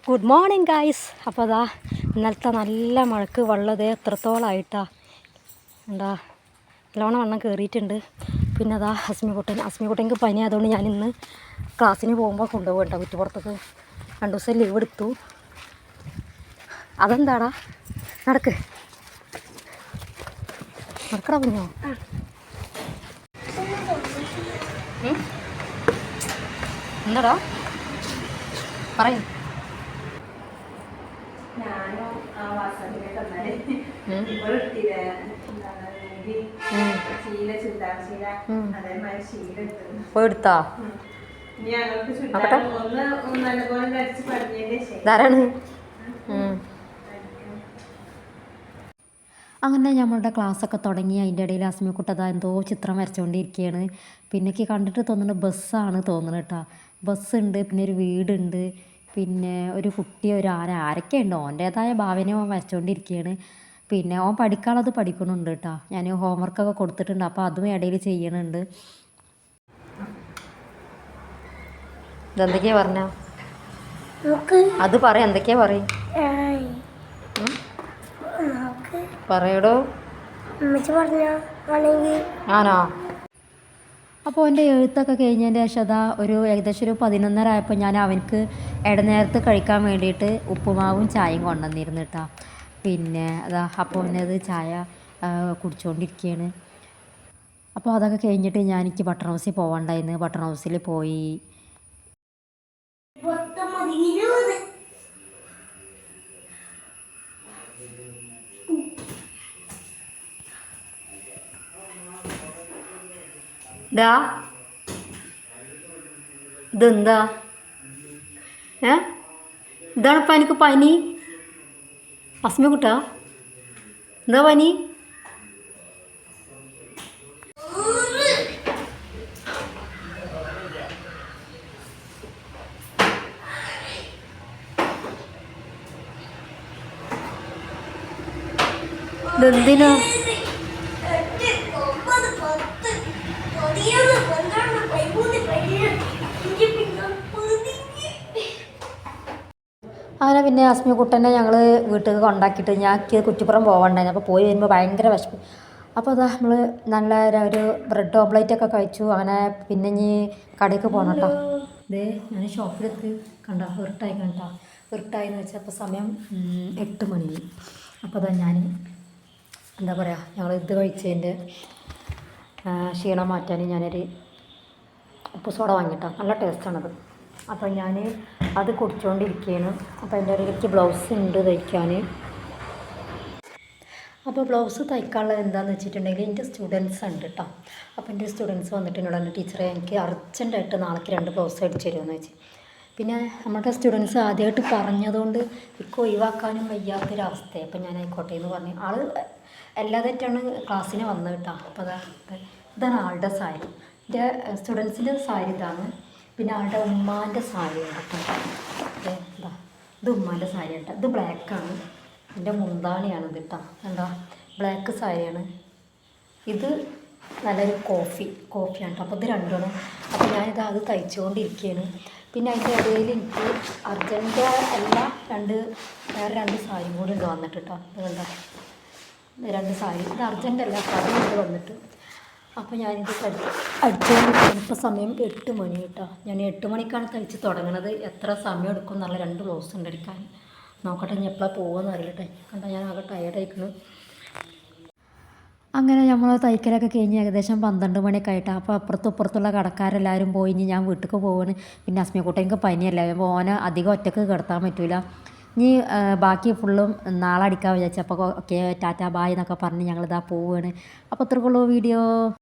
Good morning guys. അപ്പോൾ അതാ ഇന്നലത്തെ നല്ല മഴക്ക് വെള്ളം എത്രത്തോളമായിട്ടാണ് എന്താ നല്ലോണം വെള്ളം കയറിയിട്ടുണ്ട്. പിന്നെ അതാ അസ്മിക്കുട്ടൻക്ക് പനി ആയതുകൊണ്ട് ഞാൻ ഇന്ന് ക്ലാസ്സിന് പോകുമ്പോൾ കൊണ്ടുപോകും കേട്ടോ. കുറ്റിപ്പുറത്തേക്ക് 2 ദിവസം ലീവ് എടുത്തു. അതെന്താടാ നടക്കടാ കുഞ്ഞോ. എന്താടാ പറയും. പോയെടുത്താ ധാരാണ്. അങ്ങനെ നമ്മളുടെ ക്ലാസ്സൊക്കെ തുടങ്ങി. അതിൻ്റെ ഇടയിൽ അസ്മിക്കുട്ട എന്തോ ചിത്രം വരച്ചുകൊണ്ടിരിക്കുകയാണ്. പിന്നെ എനിക്ക് കണ്ടിട്ട് തോന്നുന്നത് ബസ്സാണ് തോന്നുന്നത് കേട്ടോ. ബസ്സുണ്ട്, പിന്നെ ഒരു വീടുണ്ട്, പിന്നെ ഒരു കുട്ടി, ഒരു ആരൊക്കെ ഉണ്ട്. ഓൻ്റേതായ ഭാവന ഓൻ വരച്ചുകൊണ്ടിരിക്കുകയാണ്. പിന്നെ ഓൻ പഠിക്കാനുള്ളത് പഠിക്കണുണ്ട് കേട്ടോ. ഞാൻ ഹോംവർക്കൊക്കെ കൊടുത്തിട്ടുണ്ട്, അപ്പോൾ അതും ഇടയിൽ ചെയ്യണുണ്ട്. ഇതെന്തൊക്കെയാ പറഞ്ഞ അത് പറയാം. എന്തൊക്കെയാ പറയും പറയടോ. ആണോ? അപ്പോൾ എൻ്റെ എഴുത്തൊക്കെ കഴിഞ്ഞതിൻ്റെ ശേഷം അതാ ഏകദേശം ഒരു 11:30 ആയപ്പോൾ ഞാൻ അവനക്ക് ഇടനേരത്ത് കഴിക്കാൻ വേണ്ടിയിട്ട് ഉപ്പുമാവും ചായയും കൊണ്ടുവന്നിരുന്നു കേട്ടോ. പിന്നെ അതാ അപ്പോൾ അവനത് ചായ കുടിച്ചുകൊണ്ടിരിക്കുകയാണ്. അപ്പോൾ അതൊക്കെ കഴിഞ്ഞിട്ട് എനിക്ക് ബട്ടർ ഹൗസിൽ പോകണ്ടായിരുന്നു. ബട്ടർ ഹൗസിൽ പോയി. ഇതെന്താ ഇതാണിപ്പോൾ എനിക്ക് പനി. അസ്മിക്കുട്ടാ എന്താ പനി? ഇതെന്തിനാ? അങ്ങനെ പിന്നെ അസ്മിക്കുട്ടനെ ഞങ്ങൾ വീട്ടിൽ കൊണ്ടാക്കിയിട്ട് ഞാൻ കുറ്റിപ്പുറം പോകണ്ടായിരുന്നു. അപ്പോൾ പോയി വരുമ്പോൾ ഭയങ്കര വിശപ്പ്. അപ്പോൾ അതാ നമ്മൾ നല്ല ഒരു ബ്രെഡ് ഓംപ്ലേറ്റൊക്കെ കഴിച്ചു. അങ്ങനെ പിന്നെ ഇനി കടയ്ക്ക് പോകണം കേട്ടോ. ഇതേ ഞാൻ ഷോപ്പിലെത്തി കണ്ട ഇരുട്ടായി കണ്ടാ. ഇരുട്ടായിന്ന് വെച്ചാൽ അപ്പോൾ സമയം 8 മണി. അപ്പോൾ അതാ ഞാൻ എന്താ പറയുക, ഞങ്ങൾ ഇത് കഴിച്ചതിൻ്റെ ക്ഷീണം മാറ്റാൻ ഞാനൊരു ഉപ്പ് സോഡ വാങ്ങിയിട്ടോ. നല്ല ടേസ്റ്റാണത്. അപ്പോൾ ഞാൻ അത് കുടിച്ചുകൊണ്ടിരിക്കുകയാണ്. അപ്പോൾ എൻ്റെ ഇടയ്ക്ക് ബ്ലൗസ് ഉണ്ട് തയ്ക്കാൻ. അപ്പോൾ ബ്ലൗസ് തയ്ക്കാനുള്ളത് എന്താണെന്ന് വെച്ചിട്ടുണ്ടെങ്കിൽ എൻ്റെ സ്റ്റുഡൻസ് ഉണ്ട് കേട്ടോ. അപ്പോൾ എൻ്റെ സ്റ്റുഡൻസ് വന്നിട്ട് എന്നോട് പറഞ്ഞു, ടീച്ചറെ എനിക്ക് അർജൻറ്റായിട്ട് നാളേക്ക് 2 ബ്ലൗസ് അടിച്ച് തരുമെന്ന് വെച്ച്. പിന്നെ നമ്മുടെ സ്റ്റുഡൻസ് ആദ്യമായിട്ട് പറഞ്ഞതുകൊണ്ട് ഇപ്പോൾ ഒഴിവാക്കാനും വയ്യാത്തൊരവസ്ഥയാണ്. അപ്പോൾ ഞാൻ ആയിക്കോട്ടെ എന്ന് പറഞ്ഞു. ആൾ എല്ലാതായിട്ടാണ് ക്ലാസ്സിന് വന്നത് കേട്ടോ. അപ്പോൾ ഇതാണ് ആളുടെ സാരി. എൻ്റെ സ്റ്റുഡൻസിൻ്റെ സാരി ഇതാണ്. പിന്നെ ആളുടെ ഉമ്മാൻ്റെ സാരി ഉണ്ട് കേട്ടോ. ഇത് ഉമ്മാൻ്റെ സാരി കേട്ടോ. ഇത് ബ്ലാക്കാണ്. എൻ്റെ മുന്താണിയാണ് ഇത് കേട്ടോ. എന്താ ബ്ലാക്ക് സാരിയാണ്. ഇത് നല്ലൊരു കോഫിയാണ് കേട്ടോ. അപ്പോൾ ഇത് രണ്ടുമാണ്. അപ്പോൾ ഞാനിത് അത് തയ്ച്ചുകൊണ്ടിരിക്കുകയാണ്. പിന്നെ അതിൻ്റെ ഇടയിൽ എനിക്ക് അർജൻറ്റ് അല്ല വേറെ 2 സാരിയും കൂടി ഉണ്ട് വന്നിട്ട് കേട്ടോ. ഇത് കണ്ടോ, 2 സാരി. ഇത് അർജൻറ്റ് അല്ല, അതുകൊണ്ട് വന്നിട്ട്. അപ്പോൾ ഞാനിത് അടിച്ചുകൊണ്ടിരിക്കുകയാണ്. ഇപ്പോൾ സമയം 8 മണി കേട്ടോ. ഞാൻ 8 മണിക്കാണ് തയ്ച്ച് തുടങ്ങുന്നത്. എത്ര സമയം എടുക്കും എന്നുള്ള 2 ബ്ലൗസ് ഉണ്ട് അടിക്കാൻ. നോക്കട്ടെ ഞാൻ എപ്പോഴാണ് പോകുമെന്ന് അറിയില്ലട്ടെ. കണ്ടോ ഞാൻ ആകെ ടയേർഡായിരിക്കുന്നു. അങ്ങനെ നമ്മൾ തയ്ക്കലൊക്കെ കഴിഞ്ഞ് ഏകദേശം 12 മണിയൊക്കെ ആയിട്ടാണ്. അപ്പോൾ അപ്പുറത്തുള്ള കടക്കാരെല്ലാവരും പോയി. ഇനി ഞാൻ വീട്ടിലേക്ക് പോവാണ്. പിന്നെ അസ്മിക്കുട്ടനിക്ക് പനിയല്ല, ഓനെ അധികം ഒറ്റക്ക് കിടത്താൻ പറ്റില്ല. ഇനി ബാക്കി ഫുള്ളും നാളെ അടിക്കാൻ വിചാരിച്ചു. അപ്പോൾ ഓക്കെ ടാറ്റാ ബായ് എന്നൊക്കെ പറഞ്ഞ് ഞങ്ങളിതാ പോവുകയാണ്. അപ്പോൾ അത്രക്കുള്ളൂ വീഡിയോ.